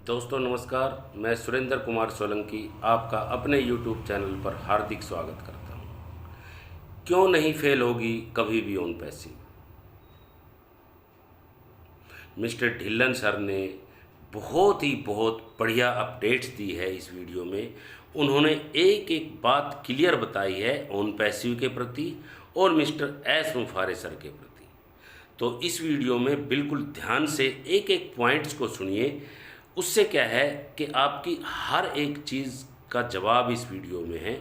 दोस्तों नमस्कार, मैं सुरेंद्र कुमार सोलंकी आपका अपने YouTube चैनल पर हार्दिक स्वागत करता हूं। क्यों नहीं फेल होगी कभी भी own passive. Mister Dhillon sir ने बहुत बढ़िया अपडेट्स दी है इस वीडियो में। उन्होंने एक एक बात क्लियर बताई है ओन पैसिव के प्रति और मिस्टर एस मुफारे सर के प्रति। तो इस वीडियो में बिल्कुल ध्यान से एक एक पॉइंट्स को सुनिए। उससे क्या है कि आपकी हर एक चीज़ का जवाब इस वीडियो में है।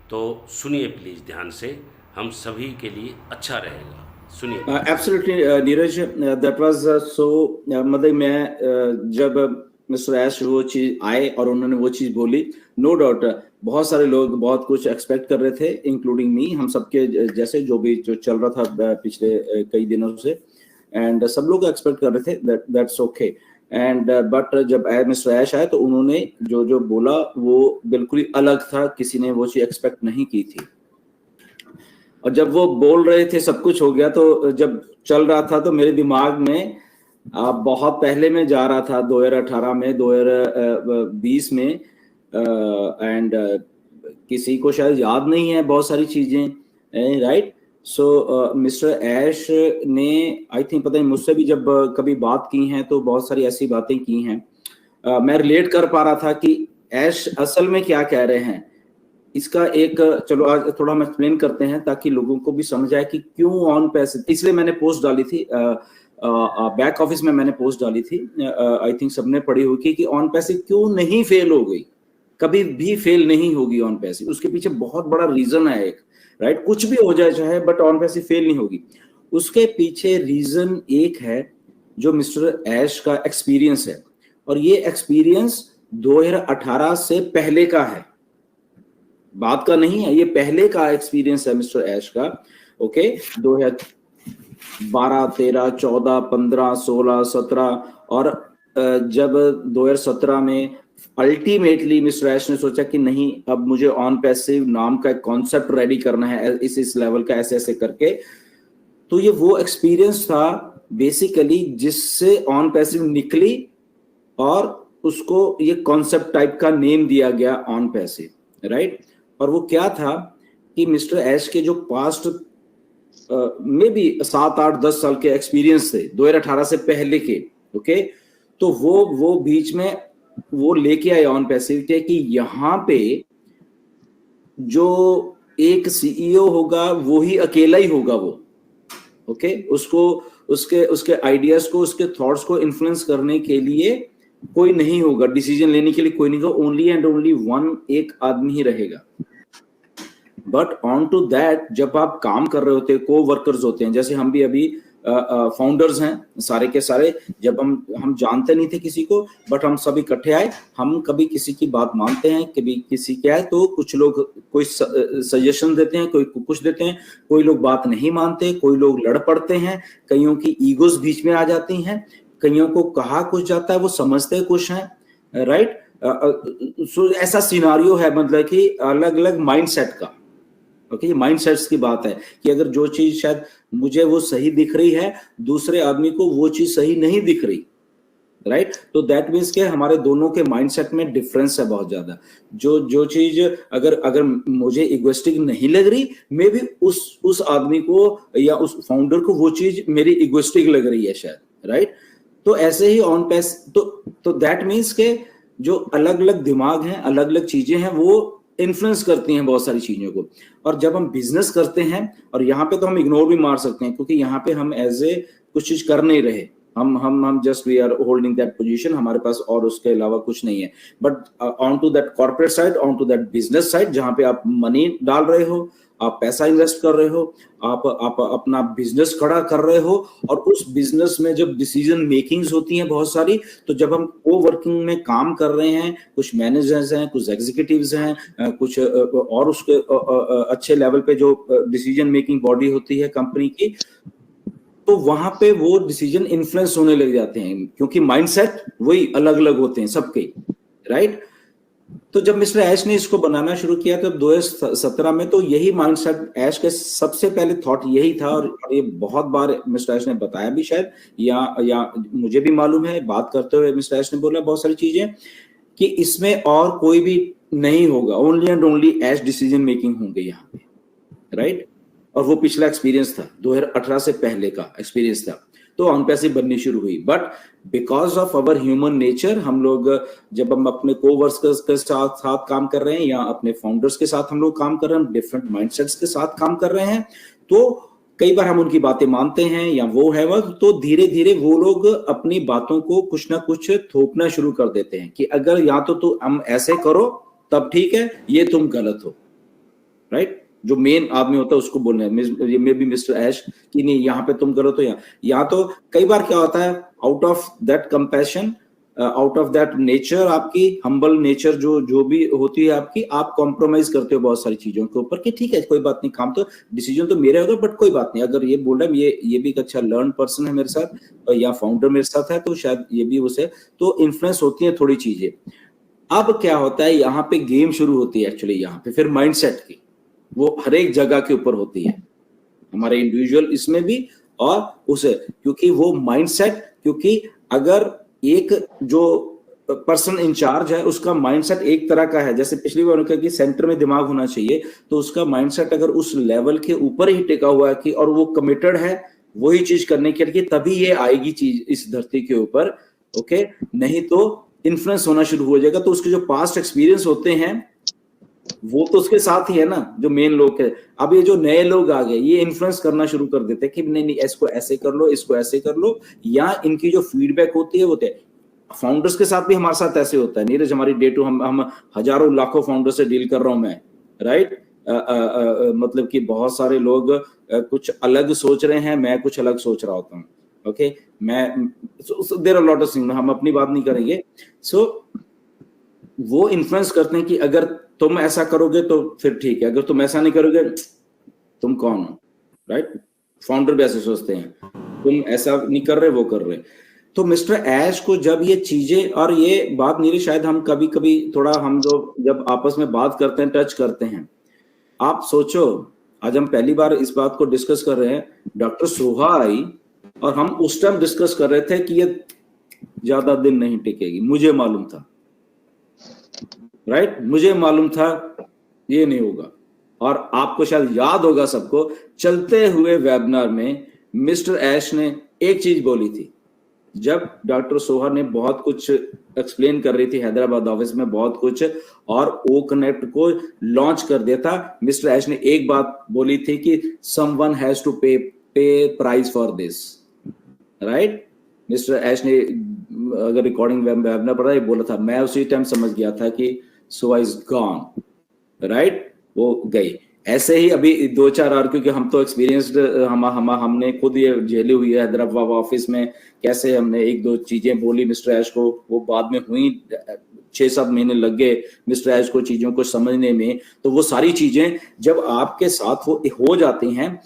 तो सुनिए प्लीज़ ध्यान से, हम सभी के लिए अच्छा रहेगा। सुनिए। Absolutely Neeraj, that was so मतलब मैं जब मिस्टर ऐश वो चीज आए और उन्होंने वो चीज बोली, नो डाउट बहुत सारे लोग बहुत कुछ एक्सपेक्ट कर रहे थे, इंक्लूडिंग मी। हम सबके जैसे जो भी जो चल रहा था पिछले कई दिनों से, एंड सब लोग एक्सपेक्ट कर रहे थे, दैट्स ओके। एंड बट जब मिस्टर ऐश आए तो उन्होंने जो जो बोला वो बिल्कुल ही अलग था, किसी ने वो चीज एक्सपेक्ट नहीं की थी। और जब वो बोल रहे थे सब कुछ हो गया, तो जब चल रहा था तो मेरे दिमाग में बहुत पहले में जा रहा था, 2018 में, 2020 में, एंड किसी को शायद याद नहीं है बहुत सारी चीजें, राइट। सो मिस्टर ऐश ने आई थिंक, पता नहीं मुझसे भी जब कभी बात की हैं तो बहुत सारी ऐसी बातें की हैं। मैं रिलेट कर पा रहा था कि ऐश असल में क्या कह रहे हैं। इसका एक चलो आज थोड़ा हम एक्सप्लेन करते हैं ताकि लोगों को भी समझ आए कि क्यों ऑन पैसिव। इसलिए मैंने पोस्ट डाली थी, बैक ऑफिस में मैंने पोस्ट डाली थी, आई थिंक सबने पढ़ी होगी कि ऑन पैसिव क्यों नहीं फेल हो गई, कभी भी फेल नहीं होगी ऑन पैसिव। उसके पीछे बहुत बड़ा रीजन है एक, राइट। कुछ भी हो जाए चाहे, बट ऑन पैसिव फेल नहीं होगी। उसके पीछे रीजन एक है, जो मिस्टर ऐश का एक्सपीरियंस है, और ये एक्सपीरियंस 2018 से पहले का है, बात का नहीं है, ये पहले का एक्सपीरियंस है मिस्टर ऐश का। ओके, 2012, 13, 14, 15, 16, 17, और जब 2017 में अल्टीमेटली मिस्टर ऐश ने सोचा कि नहीं, अब मुझे ऑन पैसिव नाम का एक कॉन्सेप्ट रेडी करना है इस लेवल का, ऐसे ऐसे करके। तो ये वो एक्सपीरियंस था बेसिकली जिससे ऑन पैसिव निकली, और उसको ये कॉन्सेप्ट टाइप का नेम दिया गया ऑन पैसिव, राइट। और वो क्या था कि मिस्टर ऐश के जो पास्ट में भी 7, 8, 10 साल के एक्सपीरियंस थे 2018 से पहले के, ओके। तो वो बीच में वो लेके आए ऑन पैसिव के कि यहाँ पे जो एक सीईओ होगा वो ही अकेला ही होगा वो, ओके। उसको उसके आइडियाज को, उसके थॉट्स को इन्फ्लुएंस करने के लिए कोई नहीं होगा, डिसीजन लेने के लिए कोई नहीं होगा, ओनली एंड ओनली वन, एक आदमी ही रहेगा। बट ऑन टू दैट, जब आप काम कर रहे होते हैं, को वर्कर्स होते हैं, जैसे हम भी अभी फाउंडर्स हैं सारे के सारे, जब हम जानते नहीं थे किसी को, बट हम सब इकट्ठे आए, हम कभी किसी की बात मानते हैं, कभी किसी की आए, तो कुछ लोग कोई सजेशन देते हैं, कोई कुछ देते हैं, कोई लोग बात नहीं मानते, कोई लोग लड़ पड़ते हैं, कईयों की ईगोस बीच में आ जाती हैं, कईयों को कहा कुछ जाता है, वो समझते कुछ हैं, राइट। सो ऐसा सिनारियो है, मतलब कि अलग अलग माइंडसेट का, ओके। ये माइंडसेट्स की बात है कि अगर जो चीज शायद मुझे वो सही दिख रही है, दूसरे आदमी को वो चीज सही नहीं दिख रही, राइट। तो दैट मीन्स के हमारे दोनों के माइंडसेट में डिफरेंस है बहुत ज्यादा। जो चीज अगर मुझे इगोइस्टिक नहीं लग रही, मे बी उस आदमी को या उस फाउंडर को वो चीज मेरी इगोइस्टिक लग रही है शायद, राइट। तो ऐसे ही ऑन पैस, तो दैट मीन्स के जो अलग अलग दिमाग हैं, अलग अलग चीजें हैं, वो इन्फ्लुएंस करती हैं बहुत सारी चीजों को। और जब हम बिजनेस करते हैं, और यहाँ पे तो हम इग्नोर भी मार सकते हैं, क्योंकि यहाँ पे हम एज ए कुछ चीज कर नहीं रहे, हम just we are holding that position, हमारे पास और उसके अलावा कुछ नहीं है। But on to that corporate side, on to that business side, जहां पे आप मनी डाल रहे हो, आप पैसा इन्वेस्ट कर रहे हो, आप अपना बिजनेस खड़ा कर रहे हो, और उस बिजनेस में जब डिसीजन मेकिंग्स होती हैं बहुत सारी, तो जब हम को वर्किंग में काम कर रहे हैं, कुछ मैनेजर्स हैं, कुछ एग्जीक्यूटिव्स हैं, कुछ और उसके अच्छे लेवल पे जो डिसीजन मेकिंग बॉडी होती है कंपनी की, तो वहां पे वो डिसीजन इन्फ्लुएंस होने लग जाते हैं, क्योंकि माइंडसेट वही अलग अलग होते हैं सबके, राइट। तो जब मिस्टर ऐश ने इसको बनाना शुरू किया तो 2017 में, तो यही माइंडसेट ऐश के सबसे पहले थॉट यही था, और ये बहुत बार मिस्टर ऐश ने बताया भी शायद, या मुझे भी मालूम है, बात करते हुए मिस्टर ऐश ने बोला बहुत सारी चीजें कि इसमें और कोई भी नहीं होगा, ओनली एंड ओनली ऐश डिसीजन मेकिंग होंगे यहाँ पे, राइट। और वो पिछला एक्सपीरियंस था, 2018 से पहले का एक्सपीरियंस था, तो ऑन पैसिव बननी शुरू हुई। But because of our human nature, हम लोग जब हम अपने कोवर्कर्स के साथ काम कर रहे हैं या अपने फाउंडर्स के साथ हम लोग काम कर रहे हैं, डिफरेंट माइंडसेट्स के साथ काम कर रहे हैं, तो कई बार हम उनकी बातें मानते हैं या वो है वह, तो धीरे धीरे वो लोग अपनी बातों को कुछ ना कुछ थोपना शुरू कर देते हैं कि अगर या तो हम ऐसे करो तब ठीक है, ये तुम गलत हो, राइट। जो मेन आदमी होता है उसको बोलना है, ये मे बी मिस्टर ऐश, कि नहीं यहाँ पे तुम करो, तो यहाँ तो कई बार क्या होता है, out of that compassion, out of that nature, आपकी हम्बल नेचर जो भी होती है आपकी, आप कॉम्प्रोमाइज करते हो बहुत सारी चीजों के ऊपर कि ठीक है कोई बात नहीं, काम तो डिसीजन तो मेरे होगा बट कोई बात नहीं, अगर ये बोल रहा है ये भी एक अच्छा लर्न पर्सन है मेरे साथ या फाउंडर मेरे साथ है, तो शायद ये भी उसे, तो इन्फ्लुएंस होती है थोड़ी चीजें। अब क्या होता है, यहाँ पे गेम शुरू होती है एक्चुअली, यहाँ पे फिर माइंडसेट की, वो हर एक जगह के ऊपर होती है, हमारे इंडिविजुअल इसमें भी और उसे, क्योंकि वो माइंडसेट, क्योंकि अगर एक जो पर्सन इंचार्ज है उसका माइंडसेट एक तरह का है, जैसे पिछली बार कहा कि सेंटर में दिमाग होना चाहिए, तो उसका माइंडसेट अगर उस लेवल के ऊपर ही टिका हुआ है कि और वो कमिटेड है वही चीज करने के लिए, तभी ये आएगी चीज इस धरती के ऊपर, ओके। नहीं तो इन्फ्लुएंस होना शुरू हो जाएगा, तो उसके जो पास्ट एक्सपीरियंस होते हैं वो तो उसके साथ ही है ना, जो मेन लोग है। अब ये जो नए लोग आ गए, ये इन्फ्लुएंस करना शुरू कर देते हैं कि नहीं इसको ऐसे कर लो, इसको ऐसे कर लो, या इनकी जो फीडबैक होती है वो फाउंडर्स के साथ भी हमारे साथ ऐसे होता है नीरज, हमारी डे टू, हम हजारों लाखों फाउंडर से डील कर रहा हूं मैं, राइट। मतलब कि बहुत सारे लोग कुछ अलग सोच रहे हैं, मैं कुछ अलग सोच रहा होता हूँ, ओके। मैं there are lot of things, हम अपनी बात नहीं करेंगे। सो वो इन्फ्लुएंस करते हैं कि अगर तुम ऐसा करोगे तो फिर ठीक है, अगर तुम ऐसा नहीं करोगे तुम कौन हो, राइट। फाउंडर भी ऐसे सोचते हैं, तुम ऐसा नहीं कर रहे वो कर रहे। तो मिस्टर ऐश को जब ये चीजें, और ये बात मेरी शायद हम कभी कभी थोड़ा, हम जो जब आपस में बात करते हैं, टच करते हैं, आप सोचो आज हम पहली बार इस बात को डिस्कस कर रहे हैं, डॉक्टर सोहा आई और हम उस टाइम डिस्कस कर रहे थे कि ये ज्यादा दिन नहीं टिकेगी, मुझे मालूम था, राइट, मुझे मालूम था ये नहीं होगा। और आपको शायद याद होगा सबको, चलते हुए वेबिनार में मिस्टर ऐश ने एक चीज बोली थी, जब डॉक्टर सोहा ने बहुत कुछ एक्सप्लेन कर रही थी हैदराबाद ऑफिस में बहुत कुछ, और ओ कनेक्ट को लॉन्च कर दिया था, मिस्टर ऐश ने एक बात बोली थी कि someone has to pay price for this, right. Mister Ash ने अगर रिकॉर्डिंग वेबिनार पर बोला था, मैं उसी टाइम समझ गया था कि सोहा इज गॉन, राइट, वो गई। ऐसे ही अभी 2-4 और, क्योंकि हम तो एक्सपीरियंस्ड, हमने खुद ये झेली हुई है हैदराबाद ऑफिस में, कैसे हमने 1-2 चीजें बोली मिस्टर ऐश को, वो बाद में हुई, 6-7 महीने लग गए मिस्टर ऐश को चीजों को समझने में। तो वो सारी चीजें जब आपके साथ हो जाती हैं,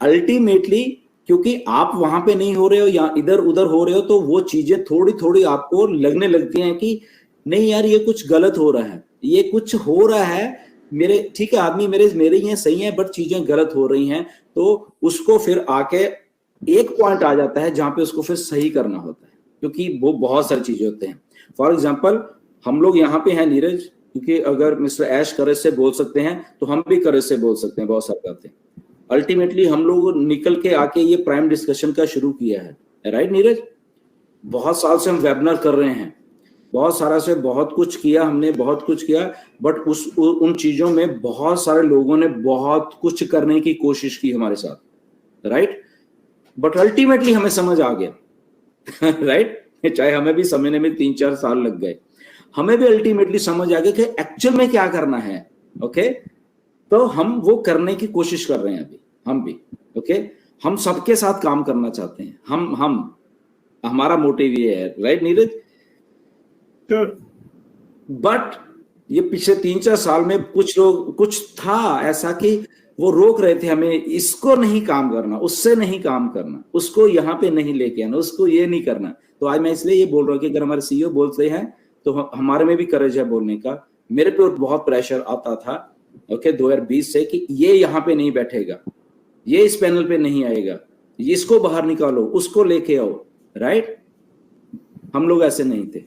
अल्टीमेटली क्योंकि आप वहां पे नहीं हो रहे हो या इधर उधर हो रहे हो, तो वो चीजें थोड़ी थोड़ी आपको लगने लगती हैं कि नहीं यार ये कुछ गलत हो रहा है, ये कुछ हो रहा है, मेरे ठीक है आदमी मेरे ही हैं, सही है, बट चीजें गलत हो रही हैं। तो उसको फिर आके एक पॉइंट आ जाता है जहां पे उसको फिर सही करना होता है, क्योंकि वो बहुत सारी चीजें होते हैं। फॉर एग्जांपल हम लोग यहाँ पे हैं नीरज, क्योंकि अगर मिस्टर ऐश करेज से बोल सकते हैं तो हम भी करेज से बोल सकते हैं बहुत सारी बातें। अल्टीमेटली हम लोग निकल के आके ये प्राइम डिस्कशन का शुरू किया है, राइट नीरज। बहुत साल से हम वेबिनार कर रहे हैं, बहुत सारा से बहुत कुछ किया हमने, बहुत कुछ किया, बट उन चीजों में बहुत सारे लोगों ने बहुत कुछ करने की कोशिश की हमारे साथ, राइट, बट अल्टीमेटली हमें समझ आ गया राइट। चाहे हमें भी समझने में 3-4 साल लग गए, हमें भी अल्टीमेटली समझ आ गया कि एक्चुअल में क्या करना है, ओके। तो हम वो करने की कोशिश कर रहे हैं अभी, हम भी, ओके। हम सबके साथ काम करना चाहते हैं, हम हमारा मोटिव ये है, राइट नीरज। बट ये पिछले 3-4 साल में कुछ था ऐसा कि वो रोक रहे थे हमें, इसको नहीं काम करना, उससे नहीं काम करना, उसको यहाँ पे नहीं लेके आना, उसको ये नहीं करना। तो आज मैं इसलिए ये बोल रहा हूँ कि अगर हमारे सीईओ बोलते हैं तो हमारे में भी करेज है बोलने का। मेरे पे बहुत प्रेशर आता था ओके 2020 से कि ये यहाँ पे नहीं बैठेगा, ये इस पैनल पे नहीं आएगा, इसको बाहर निकालो, उसको लेके आओ, राइट। हम लोग ऐसे नहीं थे,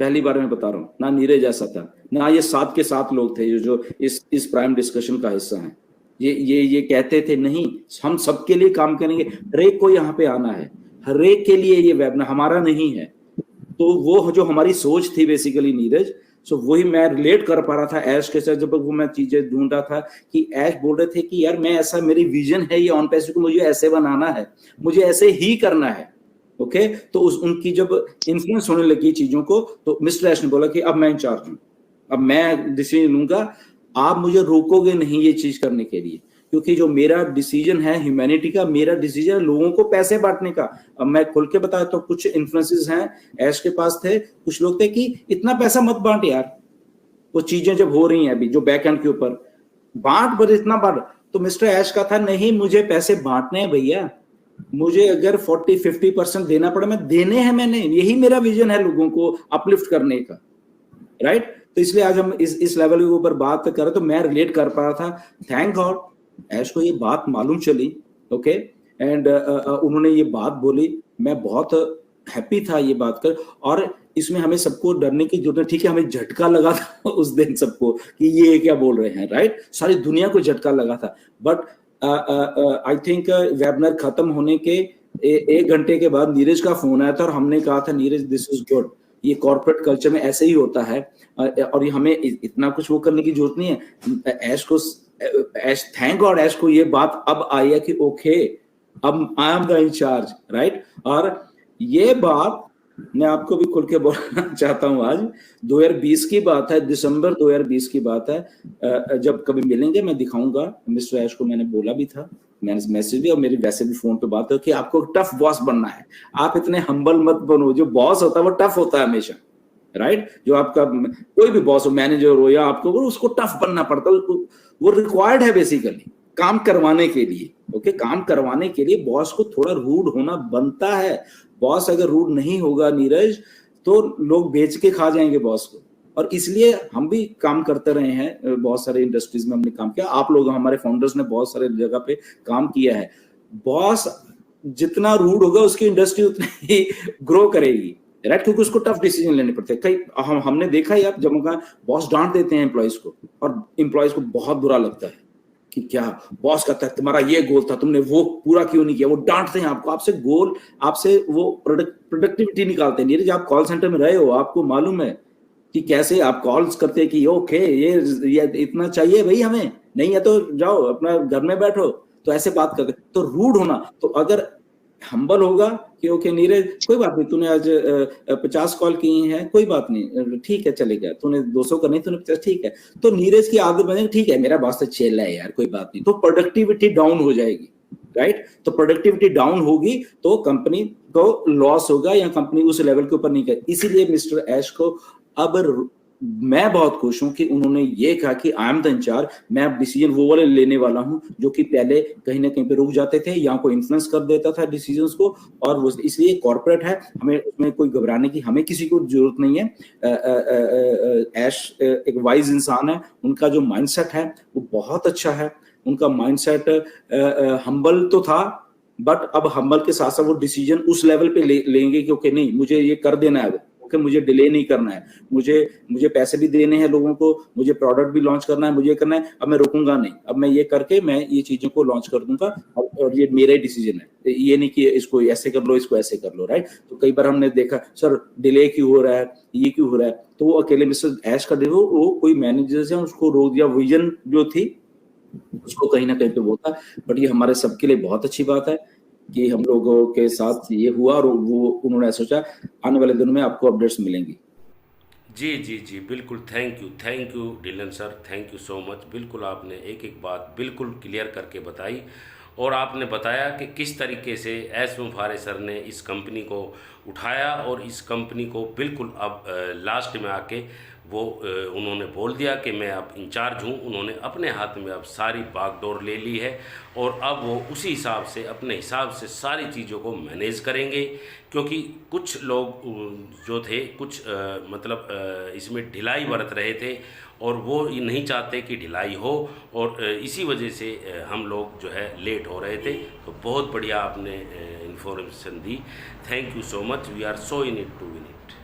पहली बार मैं बता रहा हूँ, ना नीरज ऐसा था, ना ये 7 के 7 लोग थे जो इस प्राइम डिस्कशन का हिस्सा हैं। ये कहते थे नहीं हम सबके लिए काम करेंगे, हर एक को यहाँ पे आना है, हर एक के लिए ये वेबिनार हमारा नहीं है। तो वो जो हमारी सोच थी बेसिकली नीरज, सो वही मैं रिलेट कर पा रहा था ऐश के साथ। जब वो मैं चीजें ढूंढ रहा था कि ऐश बोल रहे थे कि यार मैं ऐसा, मेरी विजन है ये ऑन पैसिव को मुझे ऐसे बनाना है, मुझे ऐसे ही करना है ओके। तो उनकी जब इन्फ्लुएंस होने लगी चीजों को, तो मिस्टर ऐश ने बोला कि अब मैं इंचार्ज हूँ, अब मैं डिसीजन लूंगा, आप मुझे रोकोगे नहीं ये चीज करने के लिए, क्योंकि जो मेरा डिसीजन है ह्यूमैनिटी का, मेरा डिसीजन है लोगों को पैसे बांटने का। अब मैं खुल के बताया तो कुछ इन्फ्लुएंसेस हैं ऐश के पास थे, कुछ लोग थे कि इतना पैसा मत बांट यार, वो चीजें जब हो रही हैं अभी जो बैक एंड के ऊपर बांट, पर इतना बांट। तो मिस्टर ऐश का था नहीं मुझे पैसे बांटने हैं भैया, मुझे अगर 40-50% देना पड़े मैं देने हैं, मैंने यही मेरा विजन है लोगों को अपलिफ्ट करने का, राइट। तो इसलिए आज हम इस लेवल के ऊपर बात कर रहे, तो मैं रिलेट कर पा रहा था। थैंक गॉड ऐश को ये बात मालूम चली ओके, एंड उन्होंने ये बात बोली, मैं बहुत हैप्पी था ये बात कर। और इसमें हमें सबको डरने की जरूरत है, ठीक है हमें झटका लगा था उस दिन सबको कि ये क्या बोल रहे हैं, राइट, सारी दुनिया को झटका लगा था। बट आई थिंक वेबिनार खत्म होने के 1 घंटे के बाद नीरज का फोन आया था और हमने कहा था नीरज दिस इज गुड, ये कॉर्पोरेट कल्चर में ऐसे ही होता है और ये हमें इतना कुछ वो करने की जरूरत नहीं है। ऐश को थैंक गॉड ऐश को ये बात अब आई है कि ओके अब I am the incharge, right. और ये बात मैं आपको भी खुल के बोलना चाहता हूँ, आज 2020 की बात है, दिसंबर 2020 की बात है। जब कभी मिलेंगे मैं दिखाऊंगा, मिस्टर ऐश को मैंने बोला भी था, मैंने मैसेज भी और मेरी वैसे भी फोन पे बात है कि आपको टफ बॉस बनना है, आप इतने हम्बल मत बनो, जो बॉस होता है वो टफ होता है हमेशा, राइट। जो आपका कोई भी बॉस हो, मैनेजर हो या आपको, उसको टफ बनना पड़ता है, वो रिक्वायर्ड है बेसिकली काम करवाने के लिए ओके। काम करवाने के लिए बॉस को थोड़ा रूड होना बनता है। बॉस अगर रूड नहीं होगा नीरज, तो लोग बेच के खा जाएंगे बॉस को। और इसलिए हम भी काम करते रहे हैं, बहुत सारे इंडस्ट्रीज में हमने काम किया, आप लोग हमारे फाउंडर्स ने बहुत सारे जगह पे काम किया है। बॉस जितना रूड होगा उसकी इंडस्ट्री उतनी ही ग्रो करेगी, राइट, क्योंकि उसको टफ डिसीजन लेने पड़ते हैं। कई हमने देखा ही, आप जब बॉस डांट देते हैं एम्प्लॉयज को, और एम्प्लॉयज को बहुत बुरा लगता है कि क्या बॉस कहता है तुम्हारा ये गोल था, तुमने वो पूरा क्यों नहीं किया। वो डांटते हैं आपको, आपसे गोल, आपसे वो प्रोडक्टिविटी निकालते हैं। नीरज आप कॉल सेंटर में रहे हो, आपको मालूम है कि कैसे आप कॉल्स करते हैं कि ओके ये इतना चाहिए भाई, हमें नहीं है तो जाओ अपना घर में बैठो, तो ऐसे बात करते। तो रूड होना, तो अगर हम्बल होगा कि ओके नीरज कोई बात नहीं, तूने आज 50 कॉल की हैं, कोई बात नहीं ठीक है चलेगा, तूने 200 करनी, तूने 50 ठीक है, तो नीरज की आदत बनेगी ठीक है मेरा बॉस तो चिल है यार कोई बात नहीं, तो प्रोडक्टिविटी डाउन हो जाएगी, राइट। तो प्रोडक्टिविटी डाउन होगी तो कंपनी को लॉस होगा या कंपनी उस लेवल के ऊपर नहीं कर। इसीलिए मिस्टर ऐश को अब मैं बहुत खुश हूं कि उन्होंने ये कहा कि आई एम द इंचार्ज, मैं अब डिसीजन वो वाले लेने वाला हूं जो कि पहले कहीं ना कहीं पे रुक जाते थे या कोई इन्फ्लुएंस कर देता था डिसीजंस को। और वो इसलिए कॉर्पोरेट है, हमें उसमें कोई घबराने की हमें किसी को जरूरत नहीं है। ऐश एक वाइज इंसान है, उनका जो माइंडसेट है वो बहुत अच्छा है, उनका माइंडसेट हम्बल तो था, बट अब हम्बल के साथ साथ वो डिसीजन उस लेवल पे लेंगे कि ओके नहीं मुझे ये कर देना है, ओके मुझे डिले नहीं करना है, मुझे पैसे भी देने हैं लोगों को, मुझे प्रोडक्ट भी लॉन्च करना है, मुझे करना है, अब मैं रुकूंगा नहीं, अब मैं ये करके मैं ये चीजों को लॉन्च कर दूंगा और ये मेरा ही डिसीजन है, ये नहीं कि इसको ऐसे कर लो इसको ऐसे कर लो, राइट। तो कई बार हमने देखा सर डिले क्यों हो रहा है, ये क्यों हो रहा है, तो वो अकेले मिस्टर ऐश का देखो वो कोई मैनेजर है उसको रोक दिया, विजन जो थी उसको कहीं ना कहीं पे बोलता। बट ये हमारे सबके लिए बहुत अच्छी बात है कि हम लोगों के साथ ये हुआ और वो उन्होंने सोचा आने वाले दिनों में आपको अपडेट्स मिलेंगी। जी जी जी बिल्कुल, thank you Dhillon sir, thank you so much. बिल्कुल आपने एक एक बात बिल्कुल क्लियर करके बताई और आपने बताया कि किस तरीके से एस मुफारे सर ने इस कंपनी को उठाया और इस कंपनी को बिल्कुल अब लास्ट में आके वो उन्होंने बोल दिया कि मैं अब इंचार्ज हूँ। उन्होंने अपने हाथ में अब सारी बागडोर ले ली है और अब वो उसी हिसाब से अपने हिसाब से सारी चीज़ों को मैनेज करेंगे, क्योंकि कुछ लोग जो थे कुछ इसमें ढिलाई बरत रहे थे और वो ये नहीं चाहते कि ढिलाई हो, और इसी वजह से हम लोग जो है लेट हो रहे थे। तो बहुत बढ़िया आपने इन्फॉर्मेशन दी, thank you so much, we are so in it to win it.